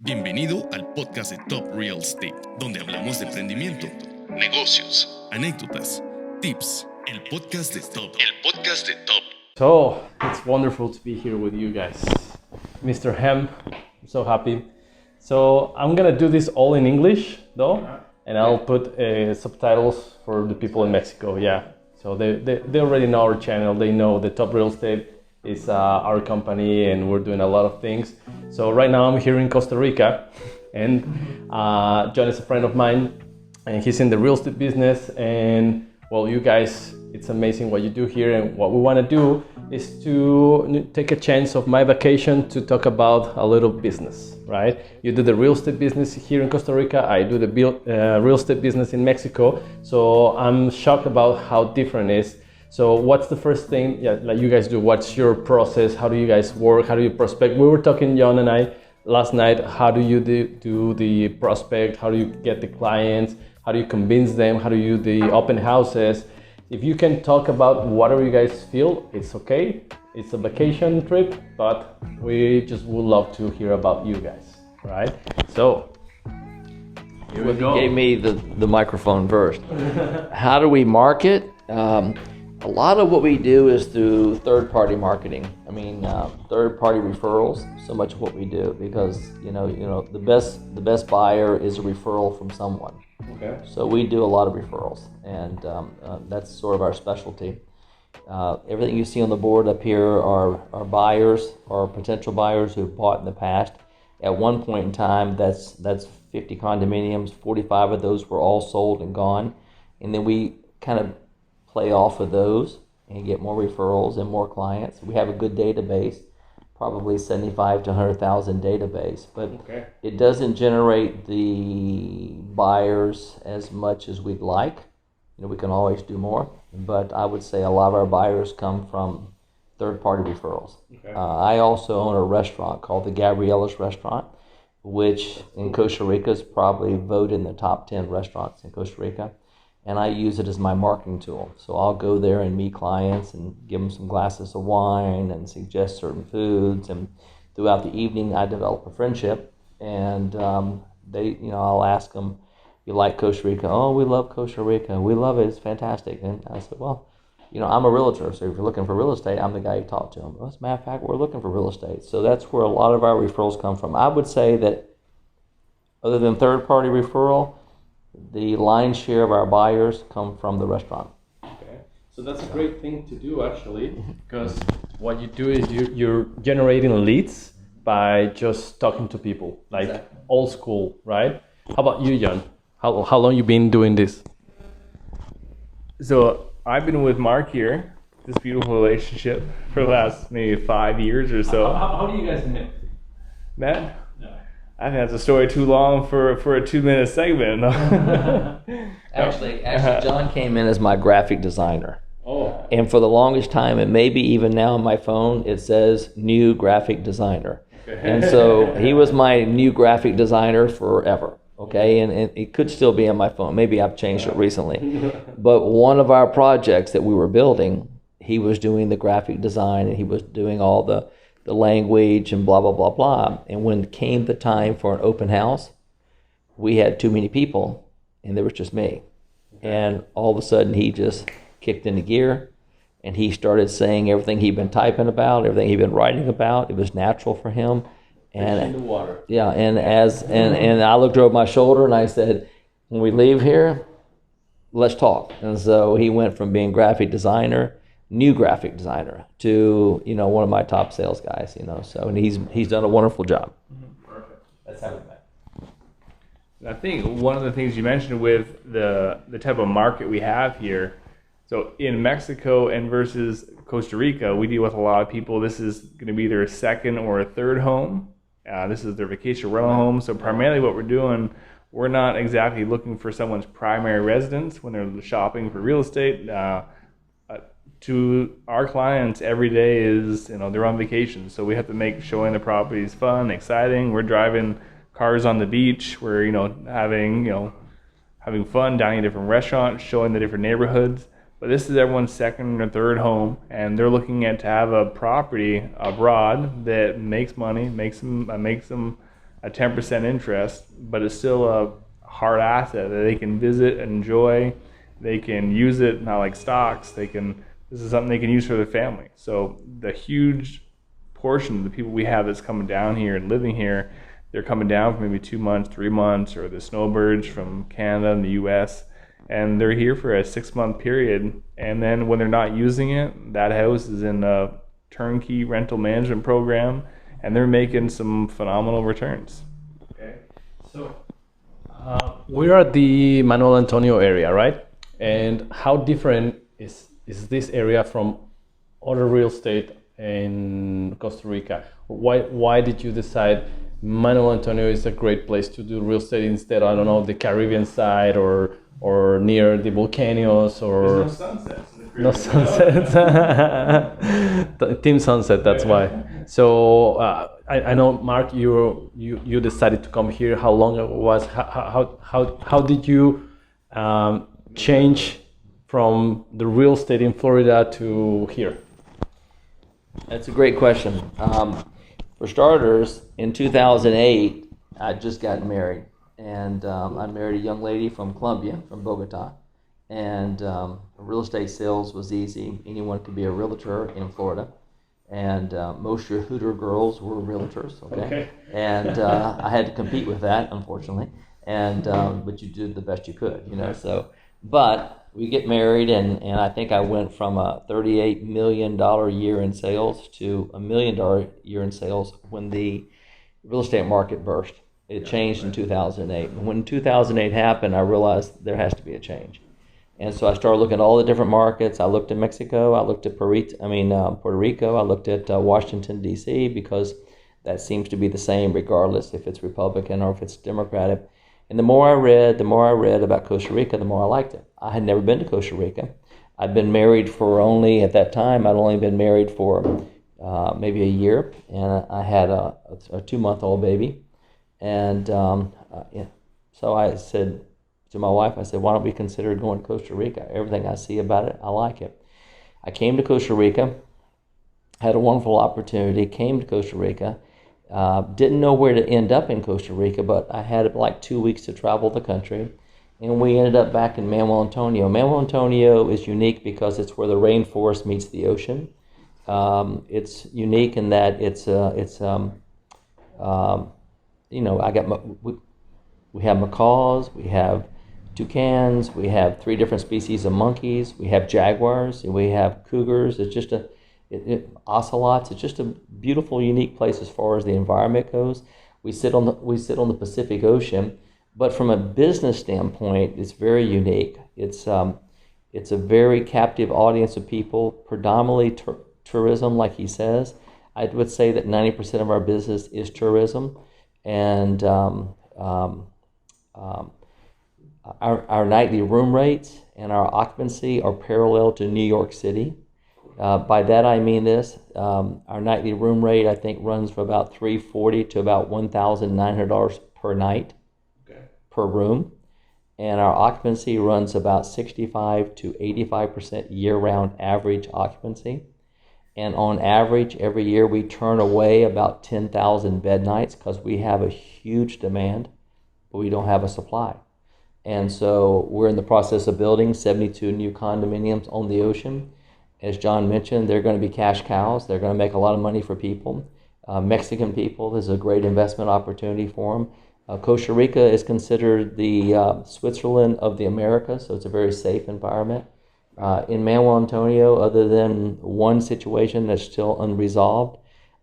Bienvenido al podcast de Top Real Estate, donde hablamos de emprendimiento, negocios, anécdotas, tips, el podcast de Top. So, it's wonderful to be here with you guys. Mr. Hem, I'm so happy. So, I'm gonna do this all in English, though, and I'll put subtitles for the people in Mexico, yeah. So, they already know our channel, they know the Top Real Estate is our company, and we're doing a lot of things. So, right now I'm here in Costa Rica, and Jon is a friend of mine, and he's in the real estate business, and well, you guys, it's amazing what you do here, and what we want to do is to take a chance of my vacation to talk about a little business, right? You do the real estate business here in Costa Rica, I do the real estate business in Mexico, so I'm shocked about how different it is. So what's the first thing like you guys do? What's your process? How do you guys work? How do you prospect? We were talking, Jon and I, last night, how do you do the prospect? How do you get the clients? How do you convince them? How do you do the open houses? If you can talk about whatever you guys feel, it's okay. It's a vacation trip, but we just would love to hear about you guys, right? So, here we go. You gave me the microphone first. How do we market? A lot of what we do is through third-party marketing. I mean, third-party referrals. So much of what we do, because you know the best buyer is a referral from someone. Okay. So we do a lot of referrals, and that's sort of our specialty. Everything you see on the board up here are buyers or potential buyers who have bought in the past. At one point in time, that's 50 condominiums. 45 of those were all sold and gone, and then we kind of play off of those and get more referrals and more clients. We have a good database, probably 75 to 100,000 database, but It doesn't generate the buyers as much as we'd like. We can always do more, but I would say a lot of our buyers come from third-party referrals. Okay. I also own a restaurant called the Gabriella's Restaurant, which in Costa Rica is probably voted in the top 10 restaurants in Costa Rica. And I use it as my marketing tool. So I'll go there and meet clients and give them some glasses of wine and suggest certain foods. And throughout the evening, I develop a friendship. And I'll ask them, "You like Costa Rica?" "Oh, we love Costa Rica. We love it. It's fantastic." And I said, "Well, I'm a realtor. So if you're looking for real estate, I'm the guy you talk to." Well, as a matter of fact, we're looking for real estate. So that's where a lot of our referrals come from. I would say that other than third-party referral, the lion's share of our buyers come from the restaurant. Okay, so that's a great thing to do, actually, because what you do is you're generating leads by just talking to people, like exactly. Old school, right? How about you, Jon? How long you been doing this? So I've been with Mark here, this beautiful relationship, for the last maybe 5 years or so. How do you guys meet? Matt? I think that's a story too long for a 2-minute segment. Actually, Jon came in as my graphic designer. Oh. And for the longest time, and maybe even now on my phone, it says new graphic designer. Okay. And so he was my new graphic designer forever. Okay, and it could still be on my phone. Maybe I've changed it recently. But one of our projects that we were building, he was doing the graphic design, and he was doing all the language and blah, blah, blah, blah. And when it came the time for an open house, we had too many people, and there was just me. And all of a sudden, he just kicked into gear, and he started saying everything he'd been typing about, everything he'd been writing about. It was natural for him. And in the water. Yeah, and I looked over my shoulder, and I said, "When we leave here, let's talk." And so he went from being new graphic designer to one of my top sales guys, so, and he's done a wonderful job. Perfect. That's how we met. I think one of the things you mentioned with the type of market we have here, so in Mexico and versus Costa Rica, we deal with a lot of people. This is going to be their second or a third home. This is their vacation rental home. So primarily what we're doing, we're not exactly looking for someone's primary residence when they're shopping for real estate. To our clients, every day is, they're on vacation. So we have to make showing the properties fun, exciting. We're driving cars on the beach. We're, having fun, dining at different restaurants, showing the different neighborhoods. But this is everyone's second or third home, and they're looking to have a property abroad that makes money, makes them a 10% interest, but it's still a hard asset that they can visit, enjoy. They can use it, not like stocks. This is something they can use for their family. So the huge portion of the people we have that's coming down here and living here, they're coming down for maybe 2 months, 3 months, or the snowbirds from Canada and the US, and they're here for a 6-month period. And then when they're not using it, that house is in a turnkey rental management program, and they're making some phenomenal returns. Okay, so we're at the Manuel Antonio area, right? And how different is this area from other real estate in Costa Rica? Why did you decide Manuel Antonio is a great place to do real estate instead, I don't know, the Caribbean side or near the volcanoes or... There's no sunsets. No sunsets. Team Sunset, that's why. So I know, Mark, you decided to come here. How long it was? How did you change from the real estate in Florida to here? That's a great question. For starters, in 2008, I just got married, and I married a young lady from Colombia, from Bogota, and real estate sales was easy. Anyone could be a realtor in Florida, and most of your Hooter girls were realtors, okay? And I had to compete with that, unfortunately, and but you did the best you could, you know, so. But we get married, and I think I went from a $38 million year in sales to $1 million year in sales when the real estate market burst. It changed in 2008. When 2008 happened, I realized there has to be a change. And so I started looking at all the different markets. I looked at Mexico, I looked at Puerto Rico, I looked at Washington, D.C., because that seems to be the same regardless if it's Republican or if it's Democratic. And the more I read about Costa Rica, the more I liked it. I had never been to Costa Rica. I'd been married for only, at that time, I'd only been married for maybe a year, and I had a 2-month-old baby. And so I said to my wife, I said, why don't we consider going to Costa Rica? Everything I see about it, I like it. I came to Costa Rica, had a wonderful opportunity, came to Costa Rica. Didn't know where to end up in Costa Rica, but I had like 2 weeks to travel the country, and we ended up back in Manuel Antonio. Manuel Antonio is unique because it's where the rainforest meets the ocean. It's unique in that we have macaws, we have toucans, we have 3 different species of monkeys, we have jaguars, and we have cougars. It's just ocelots. It's just a beautiful, unique place as far as the environment goes. We sit on the Pacific Ocean, but from a business standpoint, it's very unique. It's a very captive audience of people, predominantly tourism, like he says. I would say that 90% of our business is tourism, and our nightly room rates and our occupancy are parallel to New York City. By that I mean this, our nightly room rate I think runs from about $340 to about $1,900 per night, per room, and our occupancy runs about 65 to 85% year-round average occupancy. And on average, every year we turn away about 10,000 bed nights because we have a huge demand, but we don't have a supply. And so we're in the process of building 72 new condominiums on the ocean. As John mentioned, they're going to be cash cows. They're going to make a lot of money for people. Mexican people, this is a great investment opportunity for them. Costa Rica is considered the Switzerland of the Americas, so it's a very safe environment. In Manuel Antonio, other than one situation that's still unresolved,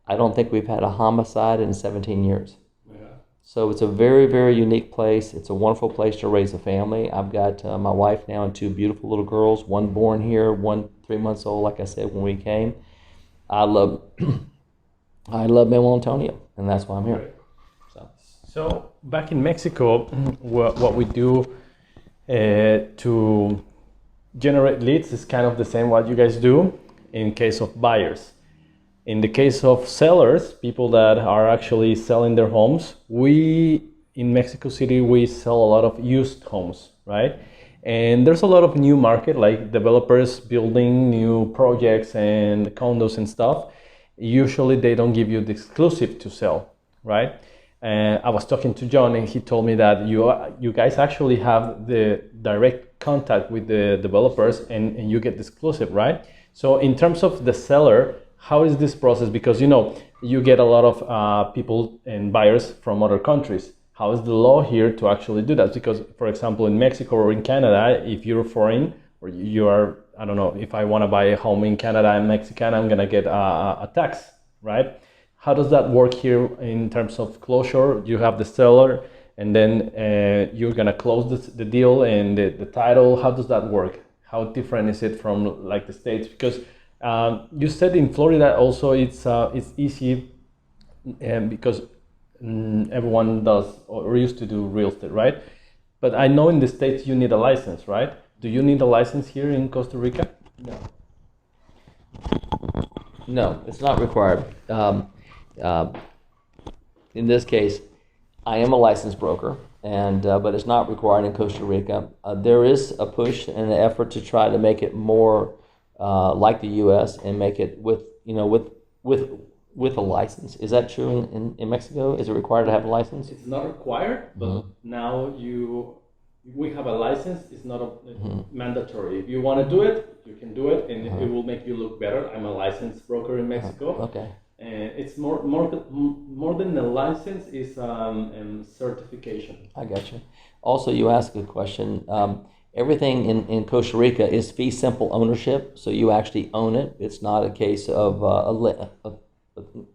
I don't think we've had a homicide in 17 years. Yeah. So it's a very, very unique place. It's a wonderful place to raise a family. I've got my wife now and 2 beautiful little girls, one born here, one 3 months old, like I said, when we came. I love Manuel Antonio, and that's why I'm here. So back in Mexico, what we do to generate leads is kind of the same what you guys do in case of buyers. In the case of sellers, people that are actually selling their homes, in Mexico City, we sell a lot of used homes, right? And there's a lot of new market, like developers building new projects and condos and stuff. Usually they don't give you the exclusive to sell, right? And I was talking to Jon, and he told me that you guys actually have the direct contact with the developers, and you get exclusive, right? So in terms of the seller, how is this process? Because you get a lot of people and buyers from other countries. How is the law here to actually do that? Because, for example, in Mexico or in Canada, if you're foreign or you are, I don't know, if I want to buy a home in Canada and Mexican, I'm gonna get a tax, right? How does that work here in terms of closure? You have the seller, and then you're gonna close the deal and the title. How does that work? How different is it from like the States? Because you said in Florida also it's easy, because everyone does or used to do real estate, right? But I know in the States you need a license, right? Do you need a license here in Costa Rica? No, it's not required. In this case, I am a licensed broker, but it's not required in Costa Rica. There is a push and an effort to try to make it more like the U.S. and make it with a license. Is that true in Mexico? Is it required to have a license? It's not required, but now we have a license. It's not mandatory. If you want to do it, you can do it, and it will make you look better. I'm a licensed broker in Mexico. Okay. And it's more than a license is certification. I got you. Also, you asked a question. Everything in Costa Rica is fee simple ownership, so you actually own it. It's not a case of a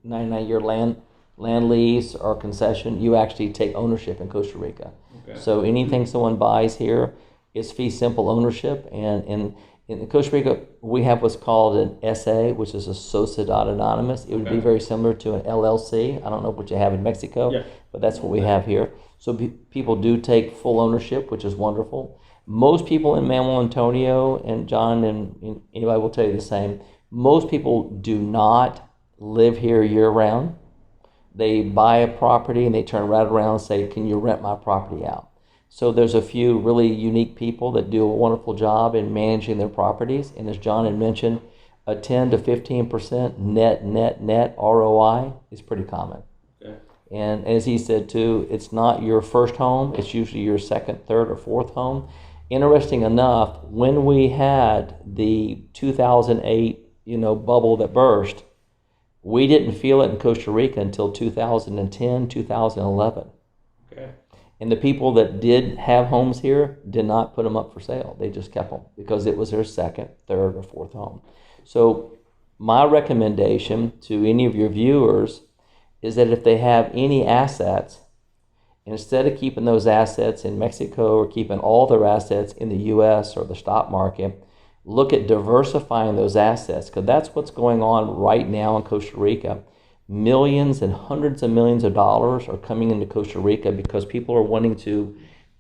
99-year land lease or concession. You actually take ownership in Costa Rica. Okay. So anything someone buys here is fee simple ownership, and in Costa Rica, we have what's called an SA, which is a Sociedad Anonymous. It would be very similar to an LLC. I don't know what you have in Mexico, but that's what we have here. So people do take full ownership, which is wonderful. Most people in Manuel Antonio and Jon and anybody will tell you the same. Most people do not live here year-round. They buy a property and they turn right around and say, can you rent my property out? So there's a few really unique people that do a wonderful job in managing their properties. And as Jon had mentioned, a 10 to 15% net ROI is pretty common. Okay. And as he said too, it's not your first home. It's usually your second, third, or fourth home. Interesting enough, when we had the 2008 bubble that burst, we didn't feel it in Costa Rica until 2010, 2011. Okay. And the people that did have homes here did not put them up for sale. They just kept them because it was their second, third, or fourth home. So my recommendation to any of your viewers is that if they have any assets, instead of keeping those assets in Mexico or keeping all their assets in the U.S. or the stock market, look at diversifying those assets, because that's what's going on right now in Costa Rica. Millions and hundreds of millions of dollars are coming into Costa Rica because people are wanting to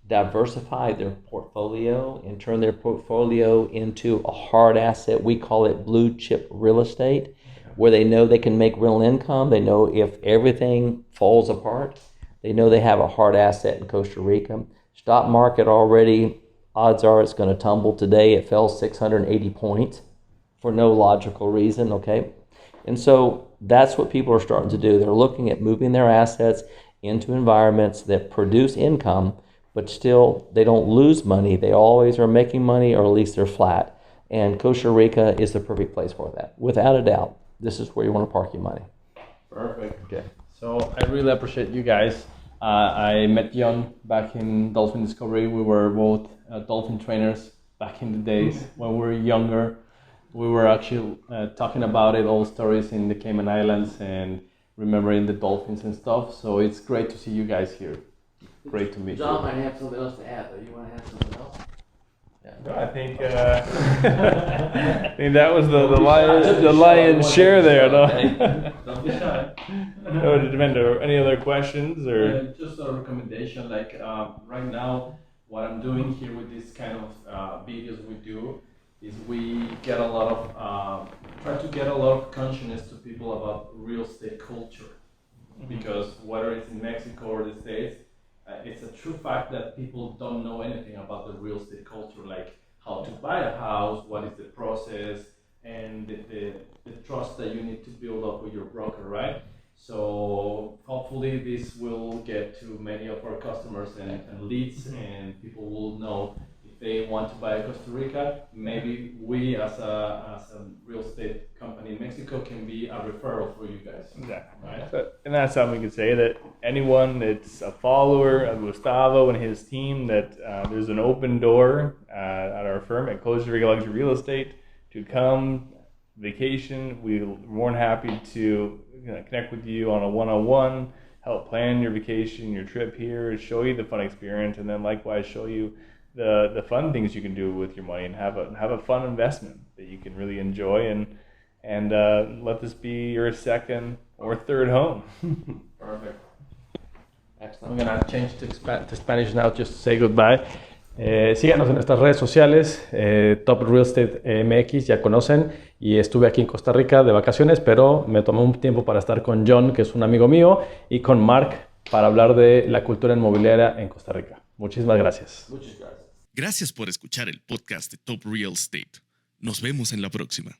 diversify their portfolio and turn their portfolio into a hard asset. We call it blue chip real estate, where they know they can make real income. They know if everything falls apart, they know they have a hard asset in Costa Rica. Stock market already, odds are it's going to tumble today. It fell 680 points for no logical reason, okay? And so that's what people are starting to do. They're looking at moving their assets into environments that produce income, but still they don't lose money. They always are making money, or at least they're flat. And Costa Rica is the perfect place for that. Without a doubt, this is where you want to park your money. Perfect. Okay. So I really appreciate you guys. I met Jon back in Dolphin Discovery. We were both dolphin trainers back in the days when we were younger. We were actually talking about it, all stories in the Cayman Islands and remembering the dolphins and stuff. So it's great to see you guys here. Great to meet you. Jon might have something else to add, though. You want to add something else? No, I think I think that was the lion's share there. No? Don't be shy. No, Devendra, any other questions or? Just a recommendation. Like right now, what I'm doing here with this kind of videos we do is we get a lot of try to get a lot of consciousness to people about real estate culture, because whether it's in Mexico or the States. It's a true fact that people don't know anything about the real estate culture, like how to buy a house, what is the process, and the trust that you need to build up with your broker, right? So hopefully this will get to many of our customers and leads, and people will know if they want to buy Costa Rica, maybe we as a real estate company in Mexico can be a referral for you guys. Exactly. Right? So, and that's something we could say, that anyone that's a follower of Gustavo and his team, that there's an open door at our firm at Costa Rica Luxury Real Estate to come vacation. We're more than happy to connect with you on a one-on-one, help plan your vacation, your trip here, show you the fun experience, and then likewise show you the fun things you can do with your money and have a fun investment that you can really enjoy, and let this be your second or third home. Perfect. Excellent. I'm going to change to Spanish now just to say goodbye. Síganos en nuestras redes sociales, Top Real Estate MX, ya conocen, y estuve aquí en Costa Rica de vacaciones, pero me tomé un tiempo para estar con Jon, que es un amigo mío, y con Mark para hablar de la cultura inmobiliaria en Costa Rica. Muchísimas gracias. Muchas gracias. Gracias por escuchar el podcast de Top Real Estate. Nos vemos en la próxima.